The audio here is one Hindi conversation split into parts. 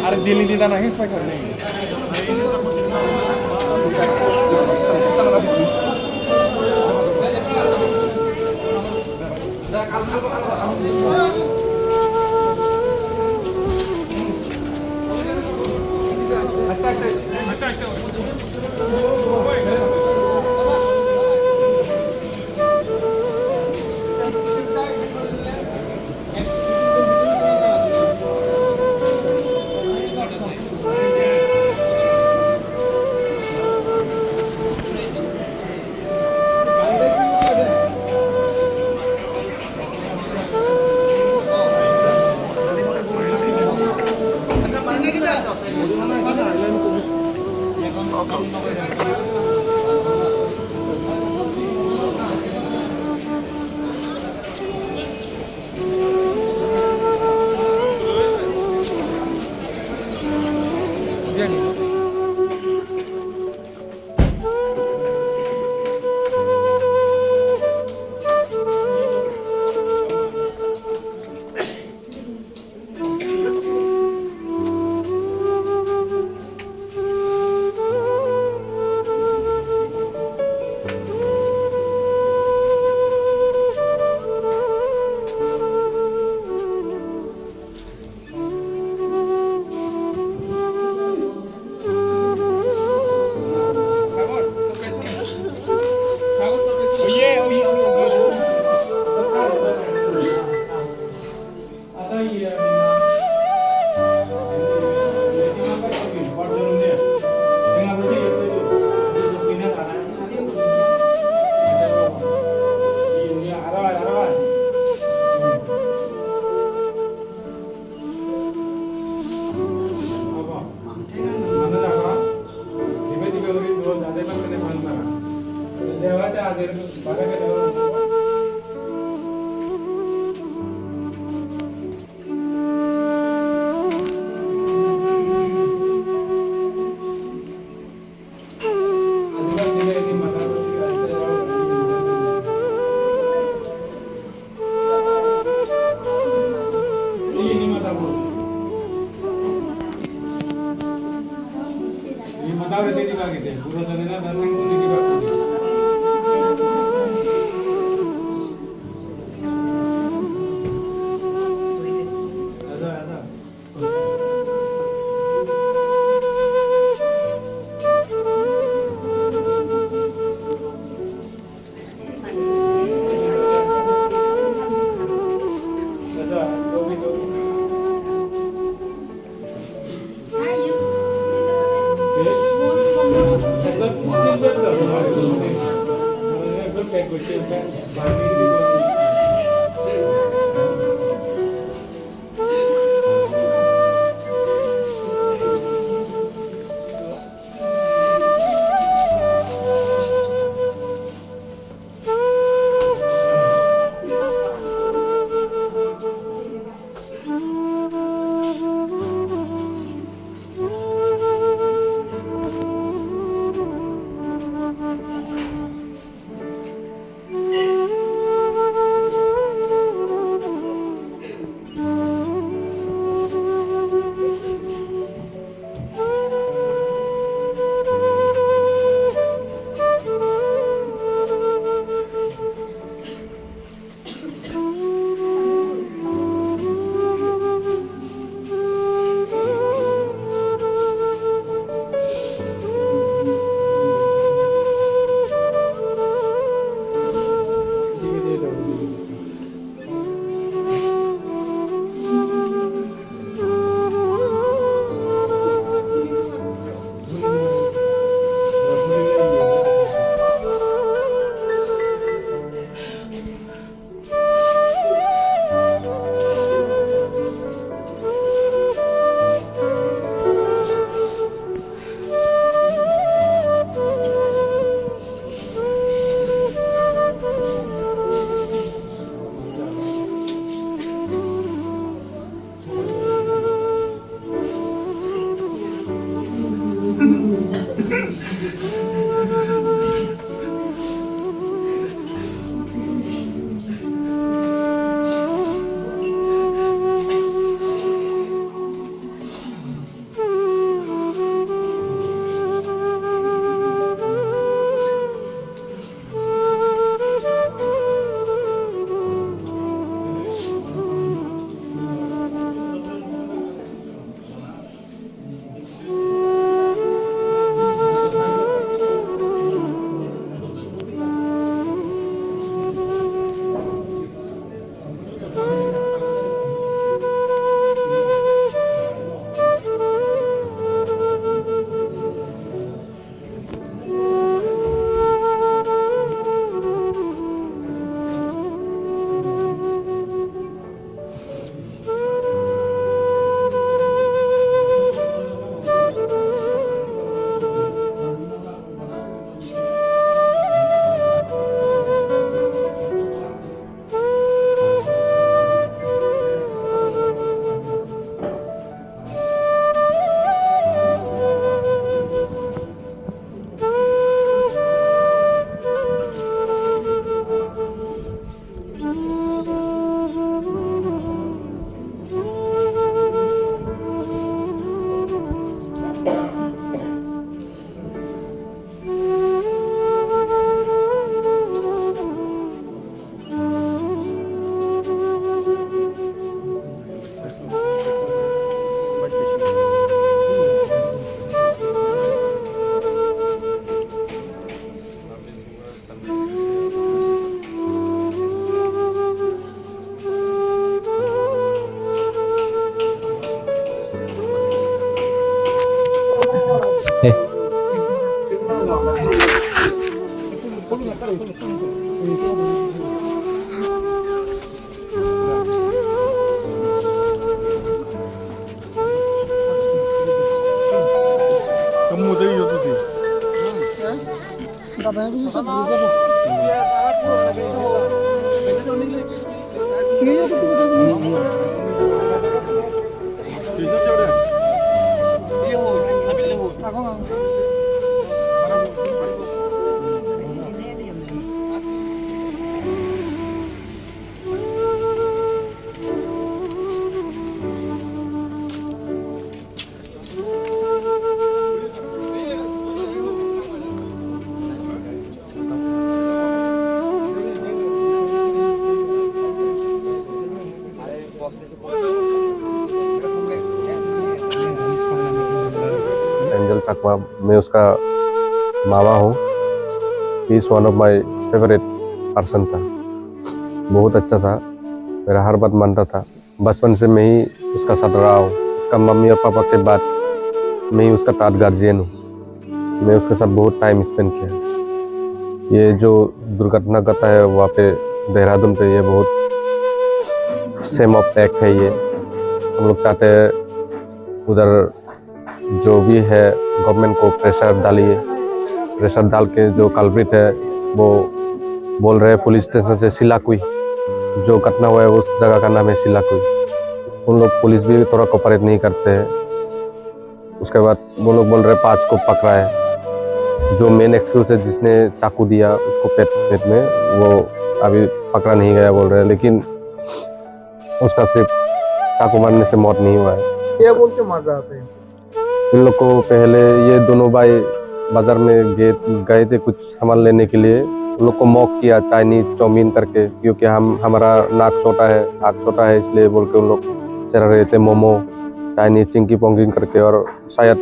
अरे दिल्ली दिला नाहीच पाहिजे नाही. Kamu udah itu sih. Angel Chakma, मैं उसका मामा हूँ। He is one of my favourite person था। बहुत अच्छा था, मेरा हर बात मानता था। बचपन से मैं ही उसका साथ रहा हूँ। उसका मम्मी और पापा के बाद मैं ही उसका थर्ड गार्जियन हूँ। मैं उसके साथ बहुत टाइम स्पेंड किया। ये जो दुर्घटना घटा है वहाँ पे देहरादून पे, ये बहुत सेम ऑफ एक्ट है। ये हम लोग चाहते हैं उधर जो भी है गवर्नमेंट को प्रेशर डालिए। प्रेशर डाल के जो कल्प्रिट है वो बोल रहे हैं पुलिस स्टेशन से सिलाकुई, जो घटना हुआ है उस जगह का नाम है सिलाकुई। उन लोग पुलिस भी थोड़ा कोऑपरेट नहीं करते हैं। उसके बाद वो लोग बोल रहे हैं 5 को पकड़ा है। जो मेन एक्सक्यूज है जिसने चाकू दिया उसको पेट में, वो अभी पकड़ा नहीं गया बोल रहे हैं, लेकिन उसका सिर्फ चाकू मारने से मौत नहीं हुआ है। क्या बोल के मार रहा था? इन लोग को पहले ये दोनों भाई बाजार में गए थे कुछ सामान लेने के लिए। उन लोग को मॉक किया चाइनीज चाउमीन करके, क्योंकि हमारा नाक छोटा है, हाथ छोटा है, इसलिए बोल के उन लोग चला रहे थे मोमो चाइनीज चिंकी पोंगी करके। और शायद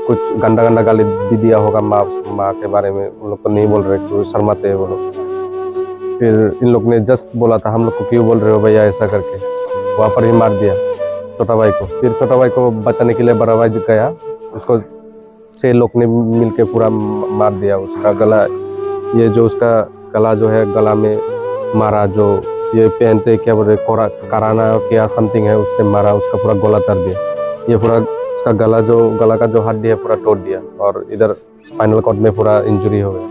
कुछ गंदा गंदा गाली भी दिया होगा माँ के बारे में। उन लोग को नहीं बोल रहे, क्यों शर्माते हैं वो लोग। फिर इन लोग ने जस्ट बोला था हम लोग को क्यों बोल रहे हो भैया ऐसा करके, वहाँ पर ही मार दिया छोटा भाई को। फिर छोटा भाई को बचाने के लिए बड़ा भाई गया, उसको 6 लोग ने मिल के पूरा मार दिया। उसका गला, ये जो उसका गला जो है, गला में मारा, जो ये पहनते क्या बोल रहे कराना क्या समथिंग है, उससे मारा, उसका पूरा गला तर दिया। ये पूरा उसका गला का जो हड्डी है पूरा तोड़ दिया, और इधर स्पाइनल कॉर्ड में पूरा इंजरी हो गया।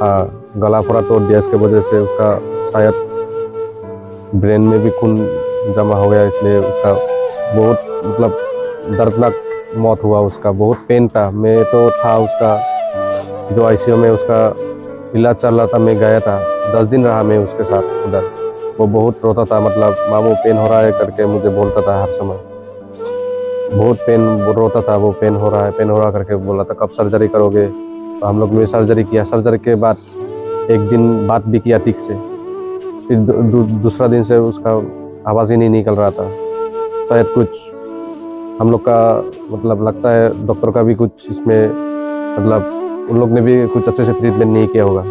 हाँ, गला पूरा तोड़ दिया। इसके वजह से उसका शायद ब्रेन में भी खून जमा हो गया, इसलिए उसका बहुत मतलब दर्दनाक मौत हुआ। उसका बहुत पेन था। मैं तो था उसका जो आईसीयू में उसका इलाज चल रहा था, मैं गया था, 10 दिन रहा मैं उसके साथ उधर। वो बहुत रोता था, मतलब मामू पेन हो रहा है करके मुझे बोलता था हर समय। बहुत पेन रोता था वो, पेन हो रहा है करके बोला था कब सर्जरी करोगे। तो हम लोग ने सर्जरी किया। सर्जरी के बाद 1 दिन बात भी किया ठीक से। फिर दूसरा दिन से उसका आवाज़ ही नहीं निकल रहा था। शायद कुछ हम लोग का मतलब लगता है डॉक्टर का भी कुछ इसमें मतलब उन लोग ने भी कुछ अच्छे से ट्रीटमेंट नहीं किया होगा,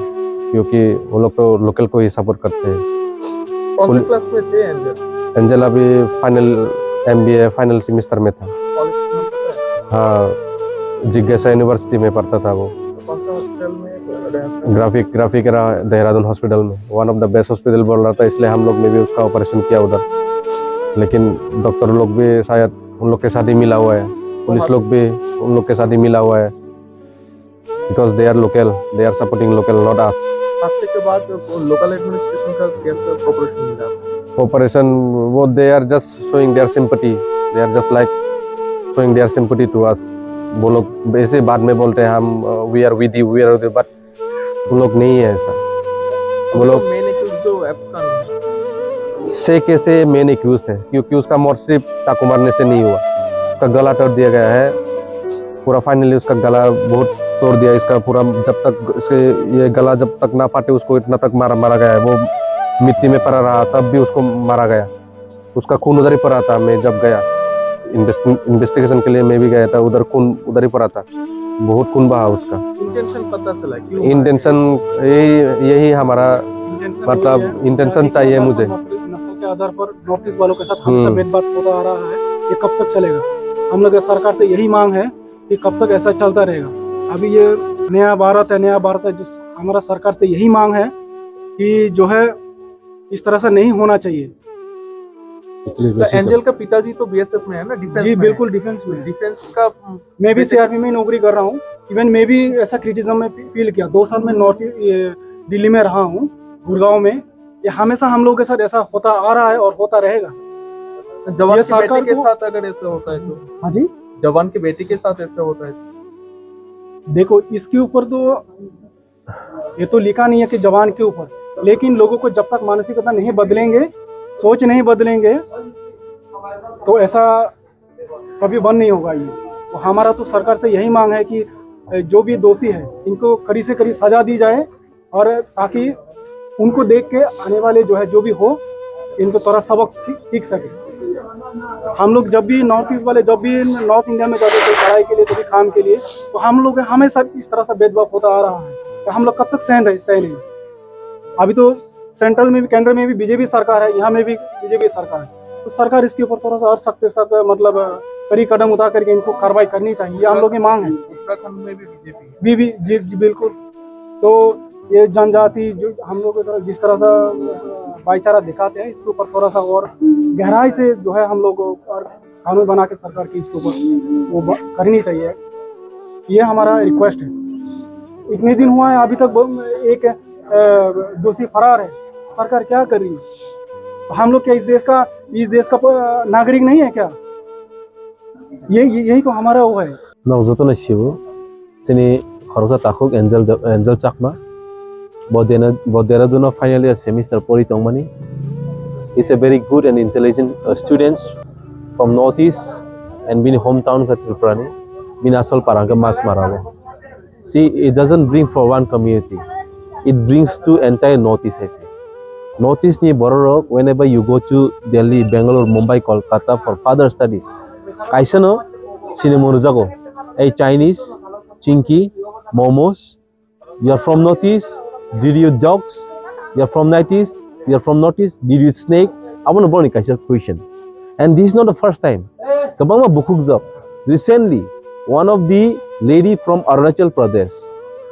क्योंकि वो लोग तो लोकल को ही सपोर्ट करते हैं। कौन सी क्लास में थे एंजल? एंजल अभी फाइनल MBA फाइनल सेमेस्टर में था। हाँ, जिज्ञासा यूनिवर्सिटी में पढ़ता था वो। कौन सा हॉस्पिटल में? ग्राफिक देहरादून हॉस्पिटल में, one of the best hospital बोल रहा था, इसलिए हम लोग ने भी उसका ऑपरेशन किया उधर। लेकिन डॉक्टर लोग भी शायद उन लोग के साथ ही मिला हुआ है, पुलिस लोग भी उन लोग के साथ ही मिला हुआ है, because they are local, they are supporting local, not us. हादसे के बाद लोकल एडमिनिस्ट्रेशन का कैसे कोऑपरेशन मिला? ऑपरेशन वो they are just showing their sympathy, they are just like showing their sympathy to us. वो लोग ऐसे बाद में बोलते हैं हम we are with you, but उन लोग नहीं है ऐसा। वो लोग मेन एक्यूज जो एब्सकॉन से कैसे मेन एक्यूज थे, क्योंकि उसका मौत सिर्फ चाकू मारने से नहीं हुआ, उसका गला तोड़ दिया गया है पूरा। फाइनली उसका गला बहुत तोड़ दिया इसका पूरा। जब तक इसके ये गला जब तक ना फाटे उसको इतना तक मारा गया है। वो मिट्टी में पड़ा रहा तब भी उसको मारा गया। उसका खून उधर ही पड़ा था। मैं जब गया इन्वेस्टिगेशन के लिए, मैं भी गया था उधर, खून उधर ही पड़ा था, बहुत खून बहा उसका। इंटेंशन पता चला क्यों? इंटेंशन यही हमारा मतलब इंटेंशन चाहिए मुझे। नस्ल के आधार पर नॉर्थ ईस्ट वालों के साथ हमेशा भेदभाव होता आ रहा है, ये कब तक चलेगा? हम लोग सरकार से यही मांग है कि कब तक ऐसा चलता रहेगा। अभी ये नया भारत है, जो हमारा सरकार से यही मांग है कि जो है इस तरह से नहीं होना चाहिए। एंजल का पिताजी तो बीएसएफ में है ना, डिफेंस जी में बिल्कुल, डिफेंस में। डिफेंस का मैं भी सीआरपी में नौकरी कर रहा हूँ। इवन मैं भी ऐसा क्रिटिसिज्म में फील किया। 2 साल में दिल्ली में रहा हूँ, गुड़गांव में। ये हमेशा हम लोगों के साथ ऐसा होता आ रहा है और होता रहेगा। जवान ये की बेटे सरकार के को- साथ अगर ऐसा होता है तो, हाँ जी, जवान की बेटी के साथ ऐसा होता है देखो इसके ऊपर तो ये तो लिखा नहीं है कि जवान के ऊपर, लेकिन लोगों को जब तक मानसिकता नहीं बदलेंगे, सोच नहीं बदलेंगे, तो ऐसा कभी बंद नहीं होगा। ये तो हमारा तो सरकार से यही मांग है कि जो भी दोषी है इनको कड़ी से कड़ी सजा दी जाए, और ताकि उनको देख के आने वाले जो है जो भी हो, इनको थोड़ा सबक सीख सके। हम लोग जब भी नॉर्थ ईस्ट वाले जब भी नॉर्थ इंडिया में जाते थे पढ़ाई के लिए, कभी काम के लिए, तो हम लोग हमेशा इस तरह से भेदभाव होता आ रहा है। तो हम लोग कब तक सह अभी तो सेंट्रल में भी, केंद्र में भी बीजेपी सरकार है, यहाँ में भी बीजेपी सरकार है। तो सरकार इसके ऊपर थोड़ा सा और सख्त मतलब कड़ी कदम उठा करके इनको कार्रवाई करनी चाहिए, ये हम लोग की मांग है। उत्तराखंड में भी बीजेपी भी जी बिल्कुल। तो ये जनजाति जो हम लोग जिस तरह से भाईचारा दिखाते हैं, इसके ऊपर थोड़ा सा और गहराई से जो है हम लोग और कानून बना के सरकार की इसके ऊपर वो करनी चाहिए। ये हमारा रिक्वेस्ट है। इतने दिन हुआ है, अभी तक एक दोषी फरार है। सरकार क्या कर रही है? हम लोग क्या इस देश का नागरिक नहीं है क्या? यही तो हमारा वो है। Nongzoto shibu sini khorosa takuk Angel Chakma bodera duno final year semester pori tongmani is a very good and intelligent students from northeast and bini hometown ka Tripurani bini asol paranga mas marabo. See, it doesn't bring for one community, it brings to entire northeast. I say northeast ni borok, whenever you go to Delhi, Bangalore, Mumbai, Kolkata for further studies, kaisano sini morujago hey Chinese, Chinky, momos. You're from Northeast, did you eat dogs? You're from Northeast, did you eat snake? I want to born a question. And this is not the first time. Kabama Bukukzab. Recently, one of the lady from Arunachal Pradesh,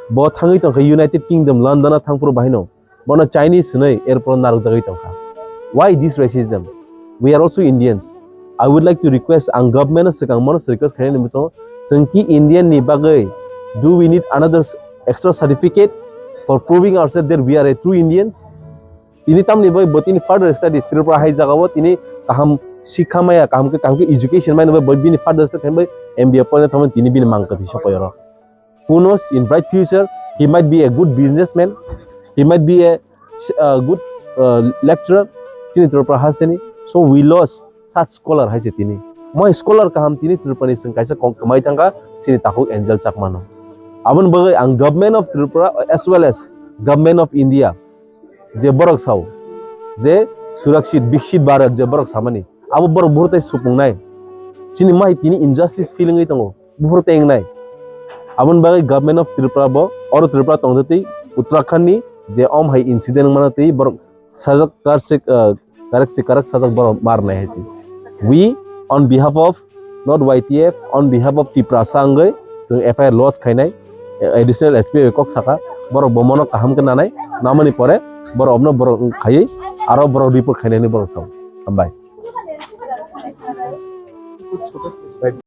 both Hangitong United Kingdom, London, Thangpur Bahino, Bono Chinese airport Narugagitongka. Why this racism? We are also Indians. I would like to request ang government sekang monos request kaya nimito sengki Indian ni bagay. Do we need another extra certificate for proving ourselves that we are a true Indians? Ini tam ni boy but ini further studies Tripura hai jagawo tini kaham shikha maya kaham ke education maya but bini further studies boy MBA point thaman tini bini mangkati shokoyoro. Who knows, in bright future he might be a good businessman, he might be a good lecturer sini Tripura has tini. So we lost such scholar hai tini. Moi scholar kaham tini Tripura ni sengkaisa kamai tangka sini takuk Angel Chakmano. Abon bagai ang government of Tripura as well as government of India je borok sau je surakshit bikshit Bharat je borok samani abo borok burtai supung nai sini mai tini injustice feeling ai tango burtai eng nai. Abon bagai government of Tripura bo or Tripura tongdati Uttarakhand ni je om hai incident manati borok sajak karak sajak borok mar nai hai. We on behalf of not YTF, on behalf of Tripura sangai so FIR lodge khainai additional SPA kok saka borok bomono kaham ke nanai namani pore borok obno borok khai aro borok report khainai ni borok sau ambai.